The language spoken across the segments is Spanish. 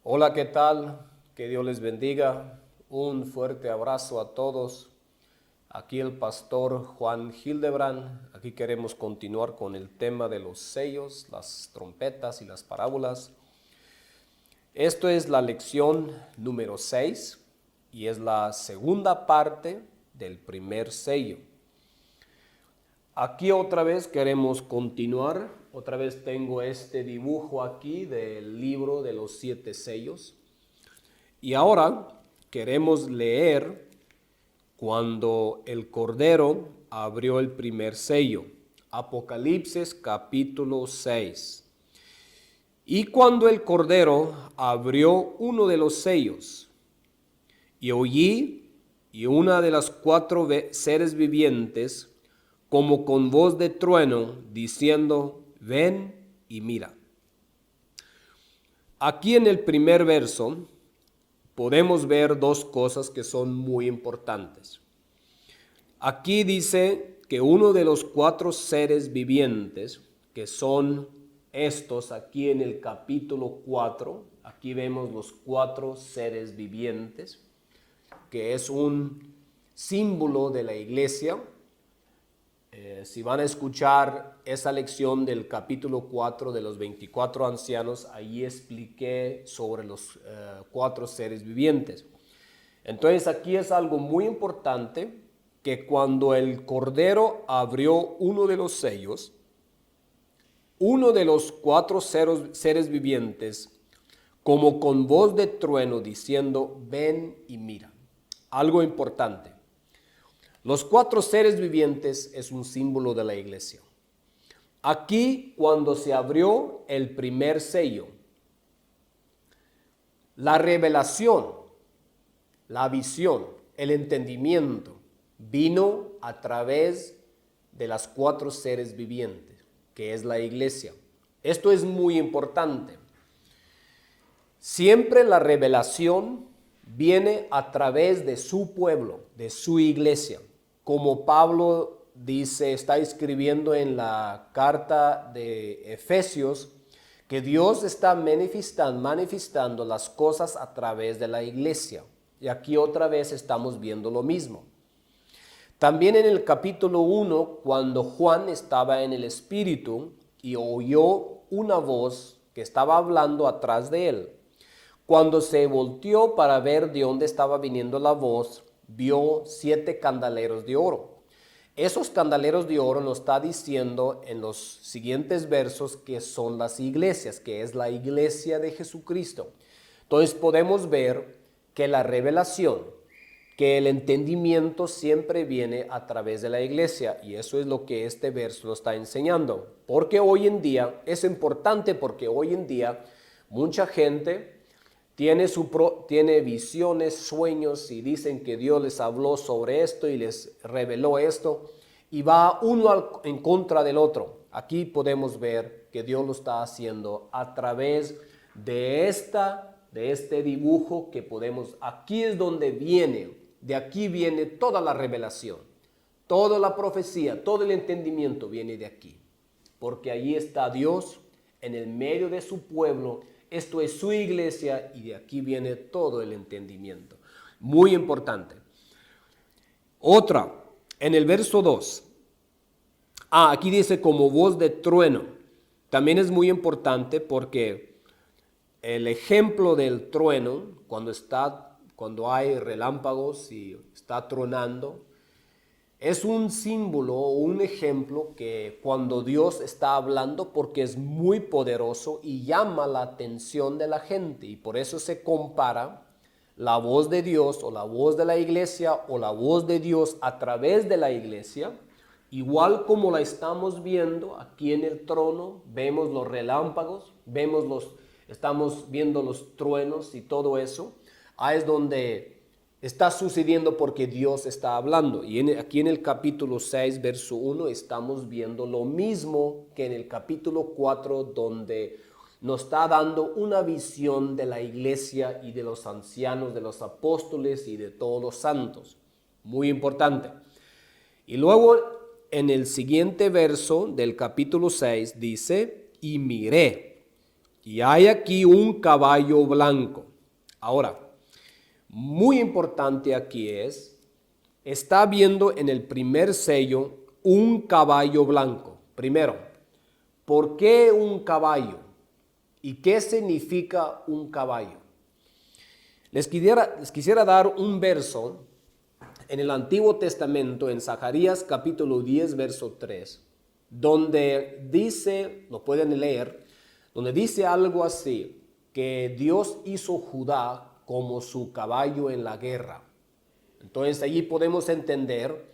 Hola, ¿qué tal? Que Dios les bendiga. Un fuerte abrazo a todos. Aquí el pastor Juan Hildebrand. Aquí queremos continuar con el tema de los sellos, las trompetas y las parábolas. Esto es la lección número 6 y es la segunda parte del primer sello. Aquí otra vez queremos continuar. Otra vez tengo este dibujo aquí del libro de los 7 sellos. Y ahora queremos leer cuando el Cordero abrió el primer sello. Apocalipsis capítulo 6. Y cuando el Cordero abrió uno de los sellos, y oí, y una de las 4 seres vivientes, como con voz de trueno, diciendo, ven y mira. Aquí en el primer verso podemos ver dos cosas que son muy importantes. Aquí dice que uno de los 4 seres vivientes, que son estos aquí en el capítulo 4, aquí vemos los 4 seres vivientes, que es un símbolo de la iglesia. Si van a escuchar esa lección del capítulo 4 de los 24 ancianos, ahí expliqué sobre los 4 seres vivientes. Entonces aquí es algo muy importante, que cuando el Cordero abrió uno de los sellos, uno de los 4 seres vivientes, como con voz de trueno diciendo, ven y mira. Algo importante. Los 4 seres vivientes es un símbolo de la iglesia. Aquí, cuando se abrió el primer sello, la revelación, la visión, el entendimiento, vino a través de las 4 seres vivientes, que es la iglesia. Esto es muy importante. Siempre la revelación viene a través de su pueblo, de su iglesia. Como Pablo dice, está escribiendo en la carta de Efesios, que Dios está manifestando las cosas a través de la iglesia. Y aquí otra vez estamos viendo lo mismo. También en el capítulo 1, cuando Juan estaba en el Espíritu y oyó una voz que estaba hablando atrás de él, cuando se volteó para ver de dónde estaba viniendo la voz, vio 7 candeleros de oro. Esos candeleros de oro nos está diciendo en los siguientes versos que son las iglesias, que es la iglesia de Jesucristo. Entonces podemos ver que la revelación, que el entendimiento siempre viene a través de la iglesia, y eso es lo que este verso nos está enseñando. Porque hoy en día, es importante porque hoy en día mucha gente tiene visiones, sueños y dicen que Dios les habló sobre esto y les reveló esto y va uno en contra del otro. Aquí podemos ver que Dios lo está haciendo a través de este dibujo que podemos, aquí es donde viene, de aquí viene toda la revelación, toda la profecía, todo el entendimiento viene de aquí, porque allí está Dios en el medio de su pueblo. Esto es su iglesia y de aquí viene todo el entendimiento. Muy importante. Otra, en el verso 2. Aquí dice como voz de trueno. También es muy importante porque el ejemplo del trueno, cuando hay relámpagos y está tronando, es un símbolo o un ejemplo que cuando Dios está hablando, porque es muy poderoso y llama la atención de la gente, y por eso se compara la voz de Dios o la voz de la iglesia o la voz de Dios a través de la iglesia, igual como la estamos viendo aquí en el trono. Vemos los relámpagos, estamos viendo los truenos y todo eso. Es donde está sucediendo porque Dios está hablando. Y aquí en el capítulo 6, verso 1, estamos viendo lo mismo que en el capítulo 4, donde nos está dando una visión de la iglesia y de los ancianos, de los apóstoles y de todos los santos. Muy importante. Y luego en el siguiente verso del capítulo 6 dice, y miré. y hay aquí un caballo blanco. Ahora, muy importante aquí está viendo en el primer sello un caballo blanco. Primero, ¿por qué un caballo? ¿Y qué significa un caballo? Les quisiera dar un verso en el Antiguo Testamento, en Zacarías capítulo 10, verso 3, donde dice, lo pueden leer, donde dice algo así, que Dios hizo Judá como su caballo en la guerra. Entonces allí podemos entender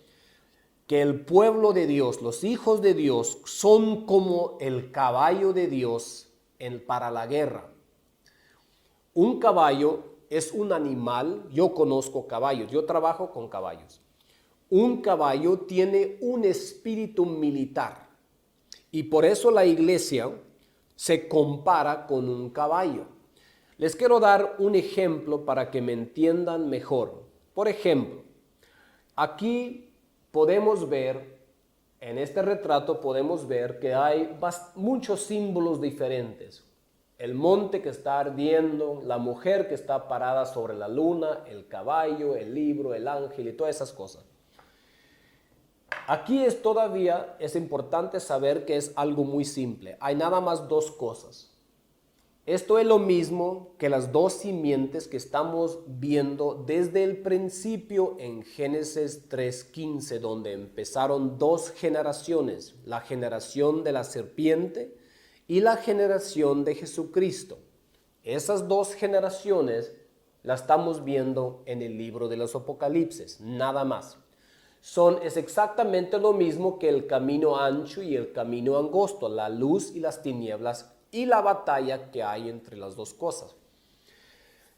que el pueblo de Dios, los hijos de Dios, son como el caballo de Dios para la guerra. Un caballo es un animal, yo conozco caballos, yo trabajo con caballos. Un caballo tiene un espíritu militar y por eso la iglesia se compara con un caballo. Les quiero dar un ejemplo para que me entiendan mejor. Por ejemplo, aquí podemos ver, en este retrato podemos ver que hay muchos símbolos diferentes. El monte que está ardiendo, la mujer que está parada sobre la luna, el caballo, el libro, el ángel y todas esas cosas. Aquí todavía es importante saber que es algo muy simple. Hay nada más dos cosas. Esto es lo mismo que las dos simientes que estamos viendo desde el principio en Génesis 3:15, donde empezaron dos generaciones, la generación de la serpiente y la generación de Jesucristo. Esas dos generaciones las estamos viendo en el libro de los Apocalipsis, nada más. Es exactamente lo mismo que el camino ancho y el camino angosto, la luz y las tinieblas y la batalla que hay entre las dos cosas.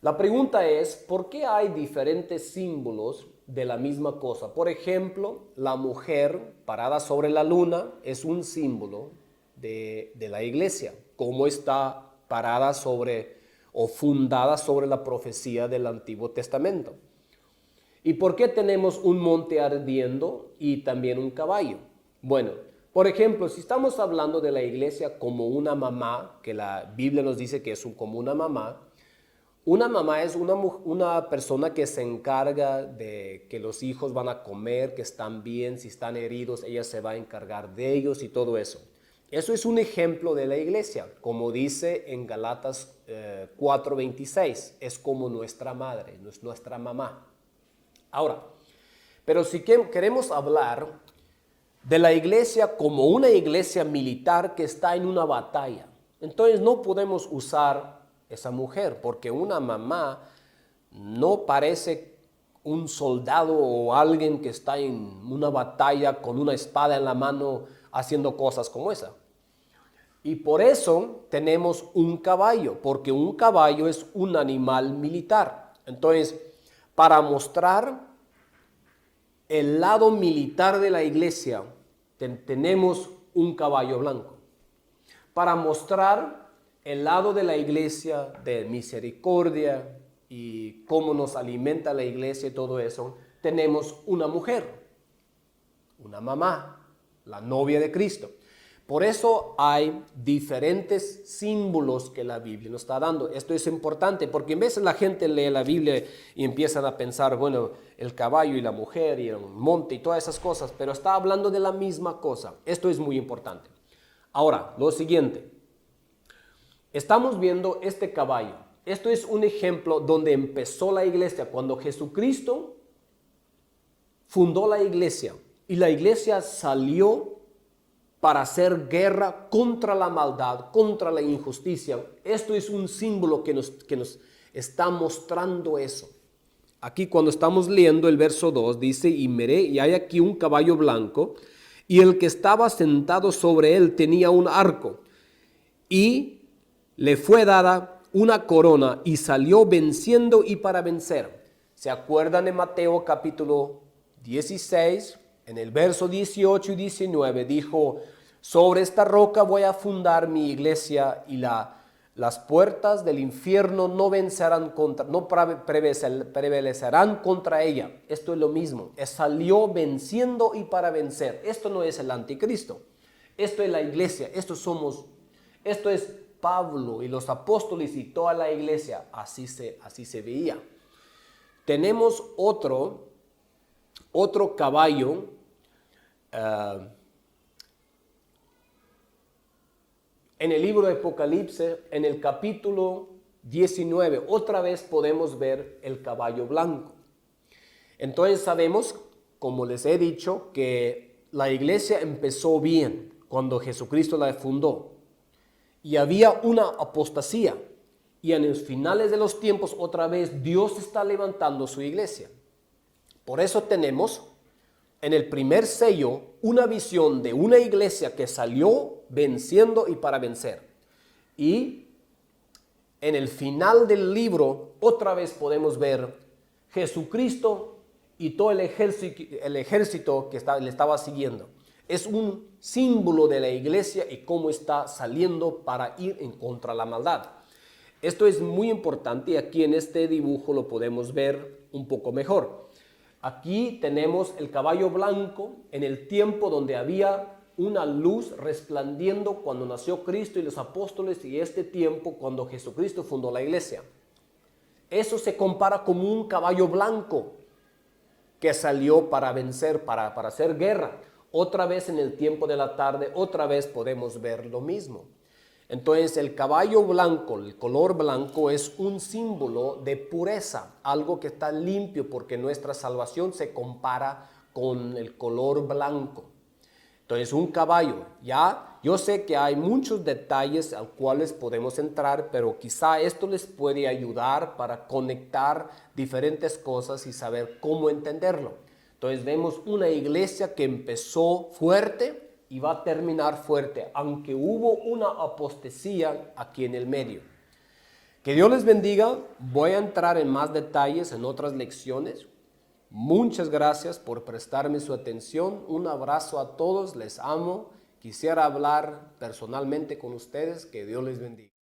La pregunta es, ¿por qué hay diferentes símbolos de la misma cosa? Por ejemplo, la mujer parada sobre la luna es un símbolo de la iglesia, como está parada sobre o fundada sobre la profecía del Antiguo Testamento. ¿Y por qué tenemos un monte ardiendo y también un caballo? Bueno, por ejemplo, si estamos hablando de la iglesia como una mamá, que la Biblia nos dice que es como una mamá es una persona que se encarga de que los hijos van a comer, que están bien, si están heridos, ella se va a encargar de ellos y todo eso. Eso es un ejemplo de la iglesia, como dice en Galatas 4:26, es como nuestra madre, es nuestra mamá. Ahora, pero si queremos hablar de la iglesia como una iglesia militar que está en una batalla, entonces no podemos usar esa mujer, porque una mamá no parece un soldado o alguien que está en una batalla con una espada en la mano haciendo cosas como esa. Y por eso tenemos un caballo, porque un caballo es un animal militar. Entonces, para mostrar el lado militar de la iglesia, tenemos un caballo blanco. Para mostrar el lado de la iglesia de misericordia y cómo nos alimenta la iglesia y todo eso, tenemos una mujer, una mamá, la novia de Cristo. Por eso hay diferentes símbolos que la Biblia nos está dando. Esto es importante porque en vez de la gente lee la Biblia y empiezan a pensar, bueno, el caballo y la mujer y el monte y todas esas cosas, pero está hablando de la misma cosa. Esto es muy importante. Ahora, lo siguiente. Estamos viendo este caballo. Esto es un ejemplo donde empezó la iglesia, cuando Jesucristo fundó la iglesia y la iglesia salió para hacer guerra contra la maldad, contra la injusticia. Esto es un símbolo que nos está mostrando eso. Aquí cuando estamos leyendo el verso 2 dice, y miré, y hay aquí un caballo blanco, y el que estaba sentado sobre él tenía un arco, y le fue dada una corona, y salió venciendo y para vencer. ¿Se acuerdan de Mateo capítulo 16? En el verso 18 y 19 dijo, sobre esta roca voy a fundar mi iglesia y las puertas del infierno no prevalecerán contra ella. Esto es lo mismo, salió venciendo y para vencer. Esto no es el anticristo, esto es la iglesia, esto es Pablo y los apóstoles y toda la iglesia, así se veía. Tenemos otro caballo, en el libro de Apocalipsis, en el capítulo 19, otra vez podemos ver el caballo blanco. Entonces sabemos, como les he dicho, que la iglesia empezó bien cuando Jesucristo la fundó. Y había una apostasía. Y en los finales de los tiempos, otra vez, Dios está levantando su iglesia. Por eso tenemos en el primer sello una visión de una iglesia que salió venciendo y para vencer. Y en el final del libro, otra vez podemos ver Jesucristo y todo el ejército que le estaba siguiendo. Es un símbolo de la iglesia y cómo está saliendo para ir en contra de la maldad. Esto es muy importante y aquí en este dibujo lo podemos ver un poco mejor. Aquí tenemos el caballo blanco en el tiempo donde había una luz resplandiendo cuando nació Cristo y los apóstoles, y este tiempo cuando Jesucristo fundó la iglesia. Eso se compara como un caballo blanco que salió para vencer, para hacer guerra. Otra vez en el tiempo de la tarde, otra vez podemos ver lo mismo. Entonces el caballo blanco, el color blanco es un símbolo de pureza, algo que está limpio porque nuestra salvación se compara con el color blanco. Entonces un caballo, ya yo sé que hay muchos detalles a los cuales podemos entrar, pero quizá esto les puede ayudar para conectar diferentes cosas y saber cómo entenderlo. Entonces vemos una iglesia que empezó fuerte y va a terminar fuerte, aunque hubo una apostasía aquí en el medio. Que Dios les bendiga. Voy a entrar en más detalles en otras lecciones. Muchas gracias por prestarme su atención. Un abrazo a todos, les amo. Quisiera hablar personalmente con ustedes. Que Dios les bendiga.